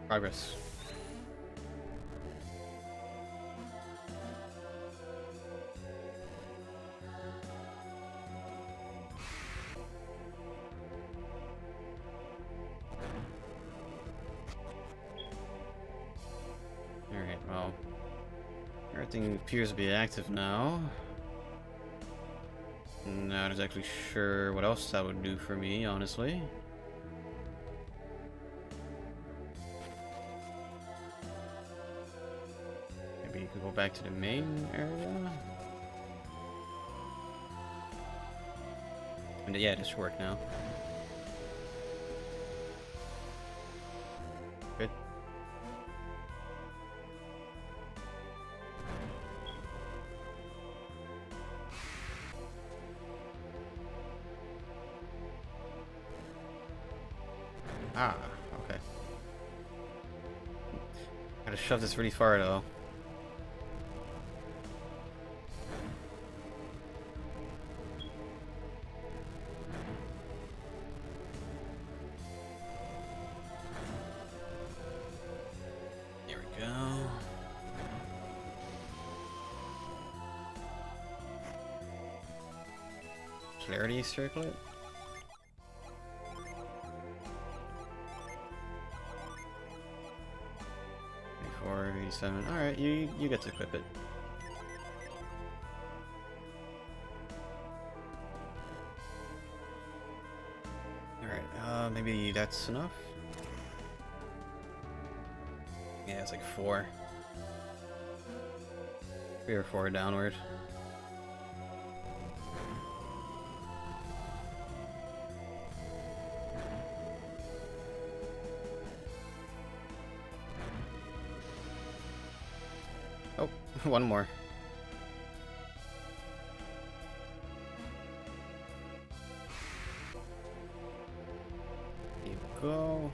Progress. Alright, well, everything appears to be active now. Not exactly sure what else that would do for me, honestly. Maybe you could go back to the main area? And yeah, this should work now. Good. Ah, okay. Gotta shove this really far though. There we go. Clarity circlet? 87. Alright, you get to equip it. Alright, maybe that's enough? Yeah, it's like 4. 3 or 4 downward. Oh, one more. Here you go.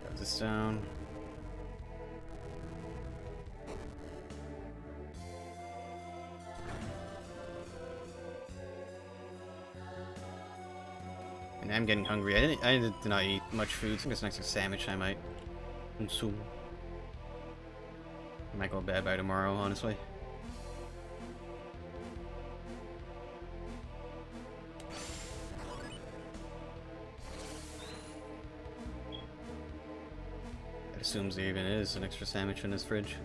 Got this down. And I'm getting hungry. I did not eat much food. I think it's next to sandwich I might consume. I might go bad by tomorrow, honestly. That assumes there even is an extra sandwich in his fridge.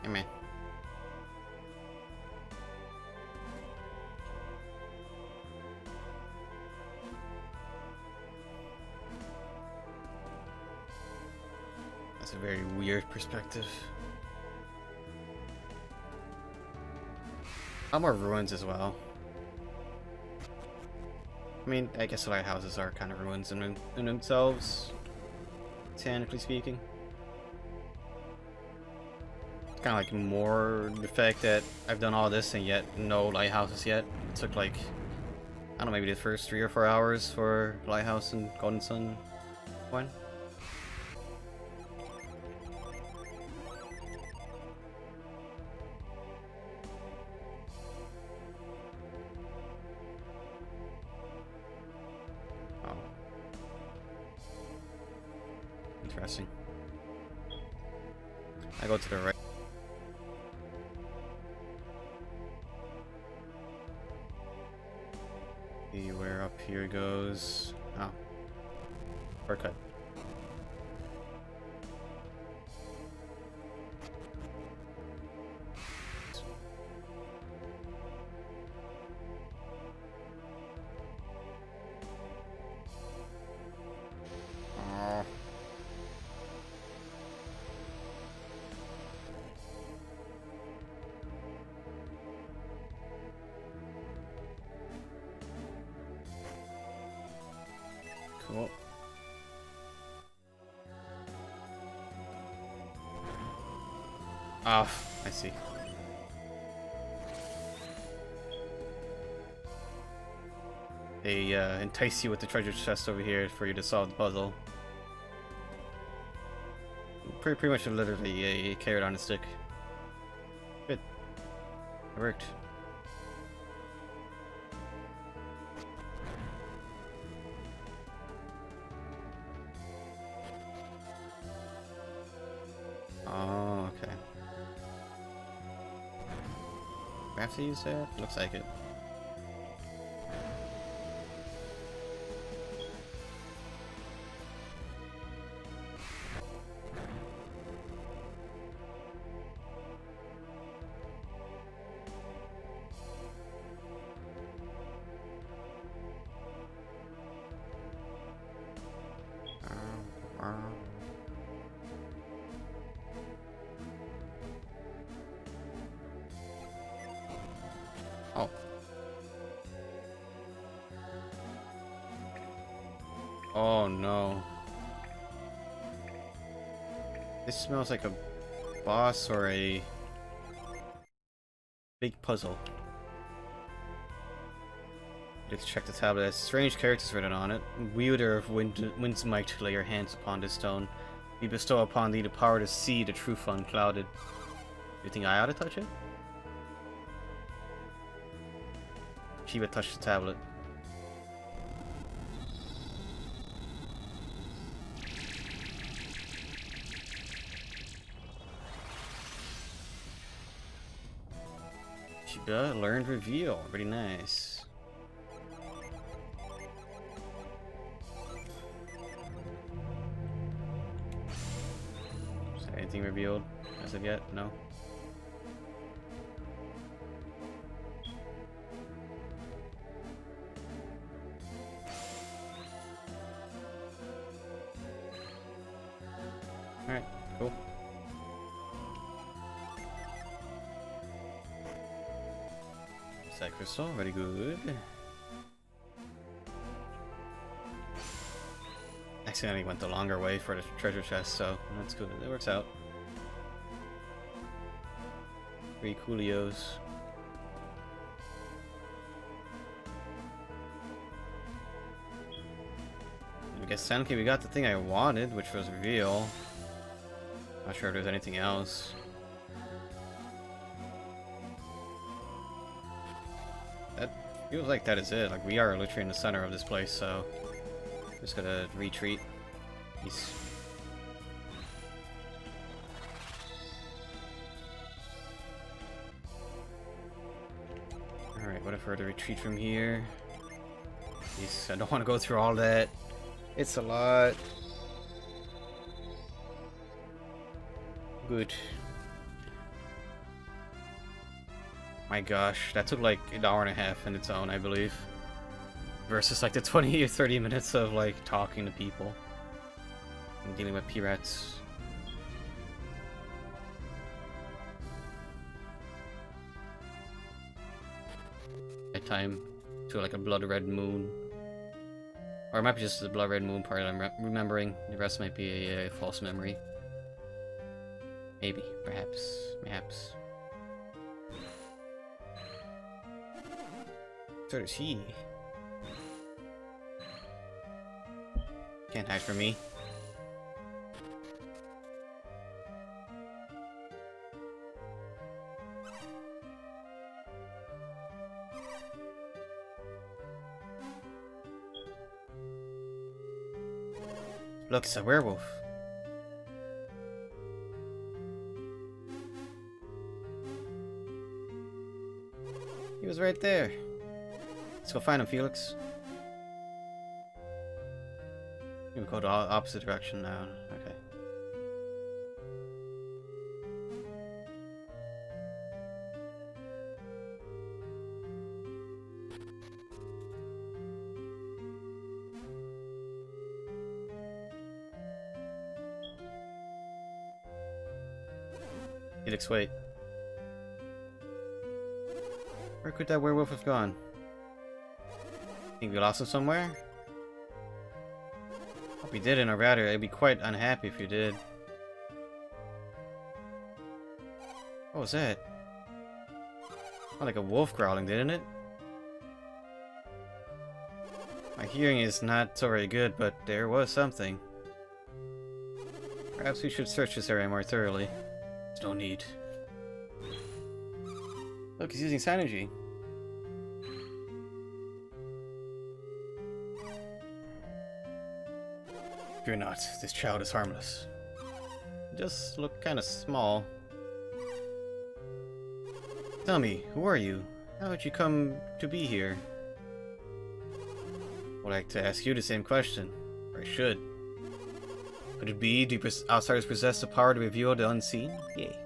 Hey man. That's a very weird perspective. More ruins as well. I mean, I guess lighthouses are kind of ruins in themselves, technically speaking. Kind of like more the fact that I've done all this and yet no lighthouses yet. It took like, I don't know, maybe the first 3 or 4 hours for Lighthouse and Golden Sun one. Oh. Interesting. I go to the right. See where up here goes. Oh. Shortcut. Oh. Cool. Ah, I see. They entice you with the treasure chest over here for you to solve the puzzle. Pretty much literally a carrot on a stick. Good. It worked. Oh, okay. I have to use that? Looks like it. Oh. Oh no. This smells like a boss or a big puzzle. Let's check the tablet. It has strange characters written on it. Wielder of Wind's might, lay your hands upon this stone. We bestow upon thee the power to see the truth unclouded. You think I ought to touch it? She would touch the tablet. Shiba learned reveal. Pretty nice. Is there anything revealed as of yet? No. Alright, cool. Side crystal, very good. Accidentally went the longer way for the treasure chest, so that's good. It works out. 3 coolios. I guess technically we got the thing I wanted, which was reveal. Not sure if there's anything else. That feels like that is it. Like, we are literally in the center of this place, so just gotta retreat. Peace. Alright, what if we're to retreat from here? Jeez, I don't want to go through all that. It's a lot. Good. My gosh, that took like an hour and a half in its own, I believe. Versus like the 20 or 30 minutes of like talking to people and dealing with pirates. At time to like a blood red moon. Or it might be just the blood red moon part I'm remembering. The rest might be a false memory. Maybe, perhaps, mayhaps. So does he. Can't hide from me. Look, it's a werewolf. He was right there. Let's go find him, Felix. You can go the opposite direction now. Okay. Felix, wait. Where could that werewolf have gone? Think we lost him somewhere? Hope we didn't, or rather, I'd be quite unhappy if you did. What was that? Sounded like a wolf growling, didn't it? My hearing is not so very good, but there was something. Perhaps we should search this area more thoroughly. There's no need. Look, he's using Synergy. Fear not, this child is harmless. He just look kind of small. Tell me, who are you? How did you come to be here? I'd like to ask you the same question. Or I should. Could it be, do outsiders possess the power to reveal the unseen? Yay.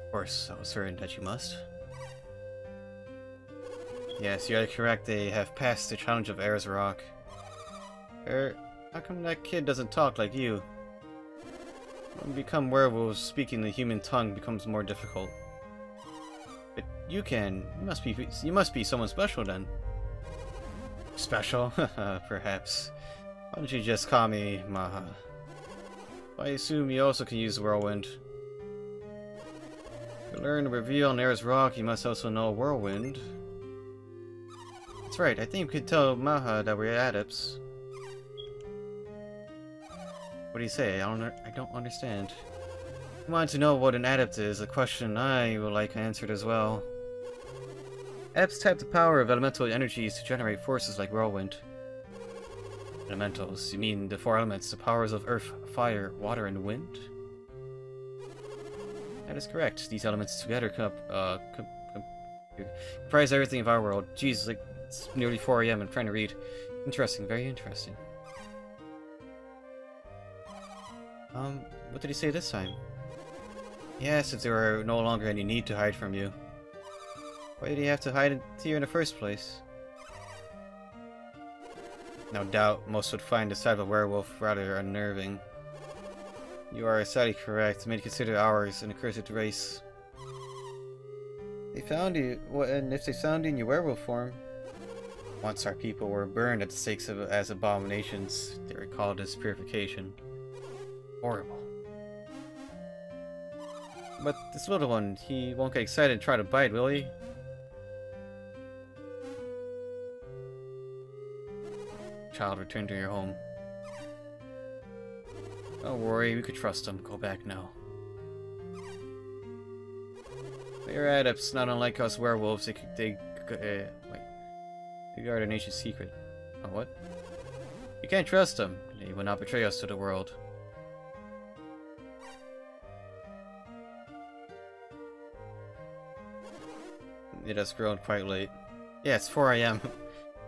Of course, I was certain that you must. Yes, you are correct, they have passed the challenge of Ayers Rock. How come that kid doesn't talk like you? When we become werewolves, speaking the human tongue becomes more difficult. But you can. You must be someone special then. Special? Perhaps. Why don't you just call me Maha? I assume you also can use Whirlwind. To learn to reveal on Ayers Rock, you must also know Whirlwind. That's right, I think we could tell Maha that we're adepts. What do you say? I don't understand. I want to know what an adept is, a question I would like answered as well. Adepts tap the power of elemental energies to generate forces like whirlwind. Elementals? You mean the four elements, the powers of earth, fire, water, and wind? That is correct. These elements together comprise everything of our world. Jeez, like, it's nearly 4 AM. I'm trying to read. Interesting, very interesting. What did he say this time? Yes, if there were no longer any need to hide from you. Why did he have to hide it here in the first place? No doubt, most would find the sight of a werewolf rather unnerving. You are sadly correct. Many consider ours an accursed race. They found you, and if they found you in your werewolf form? Once our people were burned at the stakes as abominations. They were called as purification. Horrible. But this little one, he won't get excited and try to bite, will he? Child, return to your home. Don't worry, we could trust him. Go back now. They're adepts, not unlike us werewolves. They guard an ancient secret. Oh, what? You can't trust them. They will not betray us to the world. It has grown quite late. Yeah, it's 4 AM.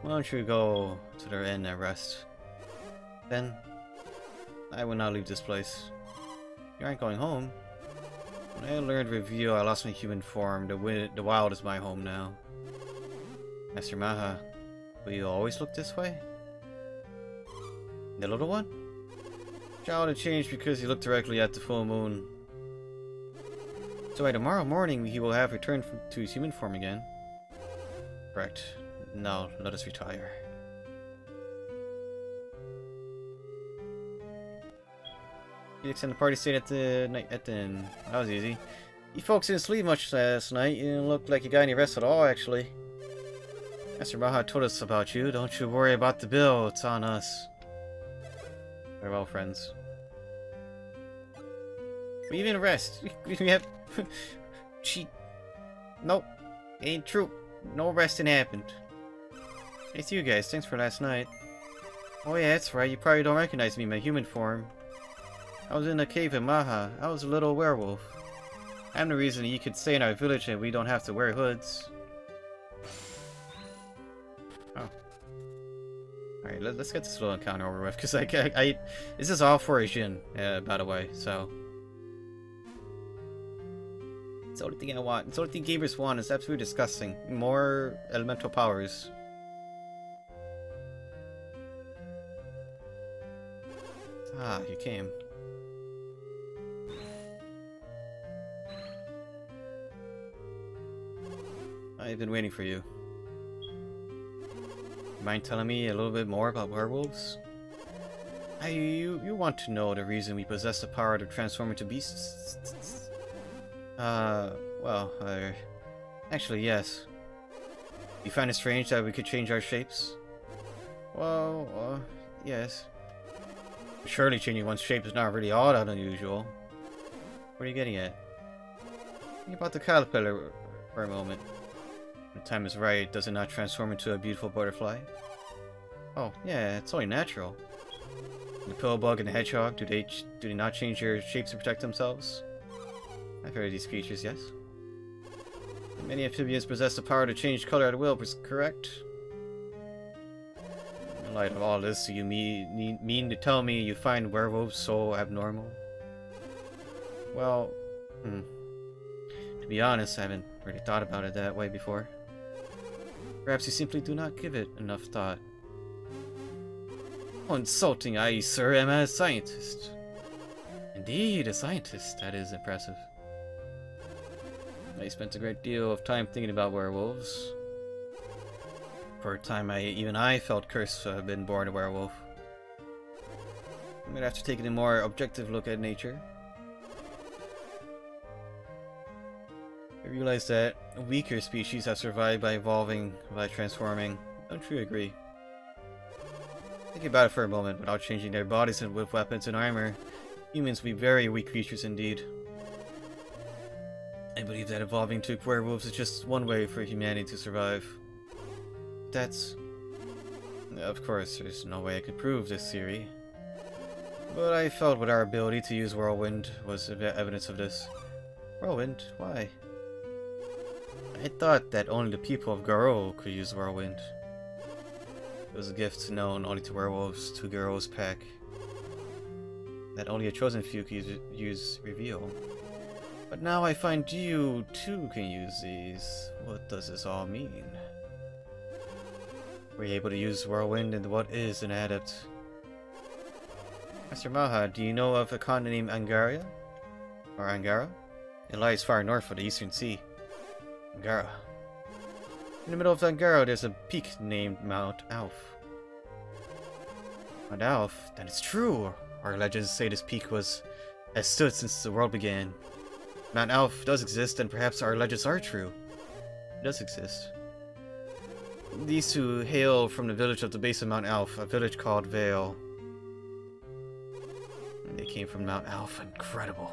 Why don't you go to their inn and rest? Then, I will not leave this place. You aren't going home. When I learned review, I lost my human form. The wild is my home now. Master Maha, will you always look this way? The little one? Child had changed because he looked directly at the full moon. So by tomorrow morning, he will have returned to his human form again. Correct. Now, let us retire. You extend the party stayed at the inn. That was easy. You folks didn't sleep much last night. You didn't look like you got any rest at all, actually. Master Maha told us about you. Don't you worry about the bill. It's on us. Farewell, friends. We even rest. We have... She... Nope. Ain't true. No resting happened. Hey, to you guys. Thanks for last night. Oh yeah, that's right. You probably don't recognize me in my human form. I was in a cave in Maha. I was a little werewolf. I'm the reason you could stay in our village and we don't have to wear hoods. Oh. Alright, let's get this little encounter over with, because this is all for Jin, by the way, so... It's the only thing I want. It's the only thing gamers want. It's absolutely disgusting. More elemental powers. Ah, you came. I've been waiting for you. Mind telling me a little bit more about werewolves? You want to know the reason we possess the power to transform into beasts? Well, actually, yes. You find it strange that we could change our shapes? Well, yes. Surely changing one's shape is not really all that unusual. What are you getting at? Think about the caterpillar for a moment. When the time is right, does it not transform into a beautiful butterfly? Oh, yeah, it's only natural. The pillowbug and the hedgehog, do they not change their shapes to protect themselves? I've heard of these creatures, yes. Many amphibians possess the power to change color at will, correct? In light of all this, do you mean to tell me you find werewolves so abnormal? Well, to be honest, I haven't really thought about it that way before. Perhaps you simply do not give it enough thought. How insulting I, sir, am a scientist. Indeed, a scientist. That is impressive. I spent a great deal of time thinking about werewolves. For a time, even I felt cursed to have been born a werewolf. But after taking a more objective look at nature, I realized that weaker species have survived by evolving, by transforming. Don't you agree? Think about it for a moment. Without changing their bodies and with weapons and armor, humans would be very weak creatures indeed. I believe that evolving to werewolves is just one way for humanity to survive. That's... Of course, there's no way I could prove this theory. But I felt with our ability to use Whirlwind was evidence of this. Whirlwind? Why? I thought that only the people of Garo could use Whirlwind. It was a gift known only to werewolves, to Garo's pack. That only a chosen few could use Reveal. But now I find you too can use these. What does this all mean? Were you able to use Whirlwind and what is an adept? Master Maha, do you know of a continent named Angara? Or Angara? It lies far north of the Eastern Sea. Angara. In the middle of Angara, there's a peak named Mount Alf. Mount Alf? Then it's true! Our legends say this peak has stood since the world began. Mount Alf does exist, and perhaps our legends are true. It does exist. These two hail from the village of the base of Mount Alf, a village called Vale. They came from Mount Alf. Incredible.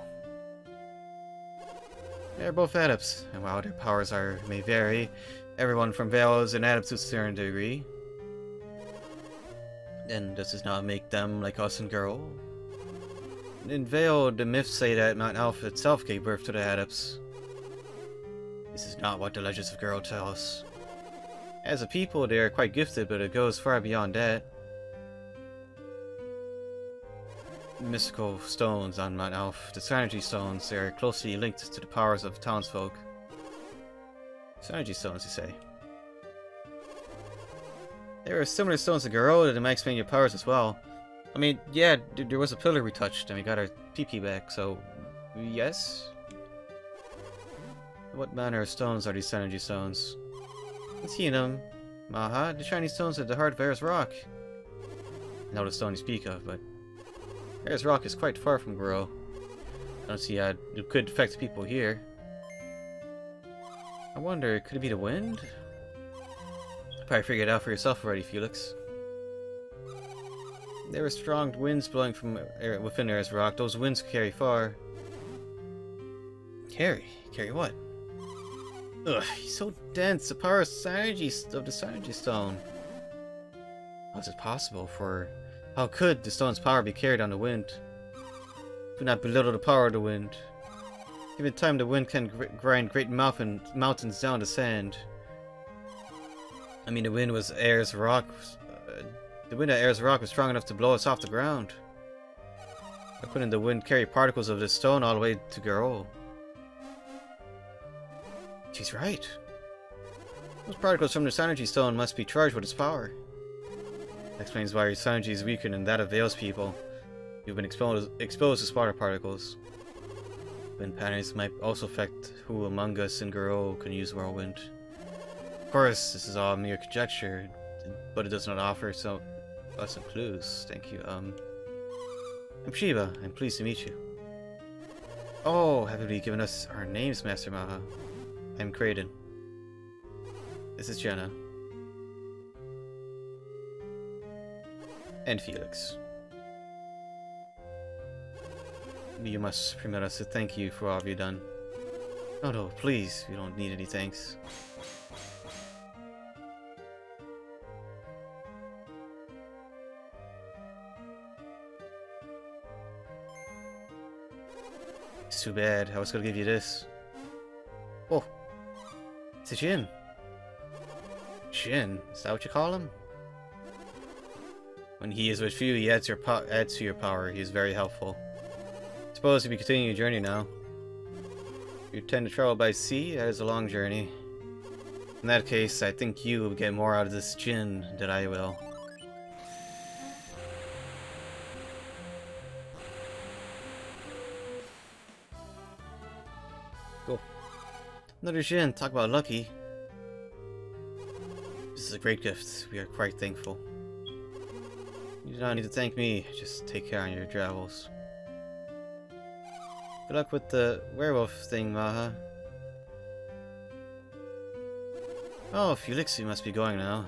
They're both adepts, and while their powers may vary, everyone from Vale is an adept to a certain degree. Then does this not make them like us and Girl? In Vale, the myths say that Mount Alpha itself gave birth to the adepts. This is not what the legends of Girl tell us. As a people, they are quite gifted, but it goes far beyond that. Mystical stones on Mount Alpha, the Synergy Stones, they are closely linked to the powers of townsfolk. Synergy Stones, you say? There are similar stones to Garo that might explain your powers as well. I mean, yeah, there was a pillar we touched and we got our PP back, so yes? What manner of stones are these Synergy Stones? I've seen them. Maha, the shiny stones at the heart of Air's Rock. I know the stone you speak of, but Air's Rock is quite far from Garo. I don't see how it could affect people here. I wonder, could it be the wind? Probably figured it out for yourself already, Felix. There were strong winds blowing from within Air's Rock. Those winds carry far. Carry? Carry what? Ugh, he's so dense. The power of the Synergy Stone. How is it possible how could the stone's power be carried on the wind? Do not belittle the power of the wind. Given time, the wind can grind great mountains down to sand. I mean, the wind at Air's Rock was strong enough to blow us off the ground. Why couldn't the wind carry particles of this stone all the way to Garo? She's right. Those particles from the Synergy Stone must be charged with its power. That explains why your Synergy is weaker than that of Vale's people. You've been exposed to spark particles. Wind patterns might also affect who among us in Garo can use Whirlwind. Of course, this is all mere conjecture, but it does not offer us some clues. Thank you. I'm Shiva. I'm pleased to meet you. Oh, have you given us our names, Master Maha? I'm Kraden. This is Jenna. And Felix. You must permit us to thank you for all you've done. Oh no, please, we don't need any thanks. It's too bad, I was gonna give you this. Oh, it's a Jin. Jin, is that what you call him? When he is with you, he adds to your power. He is very helpful. Suppose you'll be continuing your journey now. You tend to travel by sea, that is a long journey. In that case, I think you will get more out of this Jin than I will. Cool. Another Jin, talk about lucky. This is a great gift, we are quite thankful. You do not need to thank me, just take care on your travels. Good luck with the werewolf thing, Maha. Oh, Felix, you must be going now.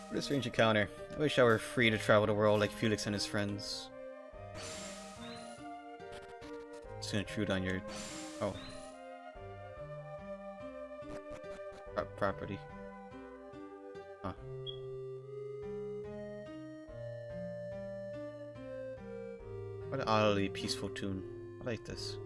What a strange encounter. I wish I were free to travel the world like Felix and his friends. Just gonna intrude on your... oh. Property. Huh. What an oddly peaceful tune. I like this.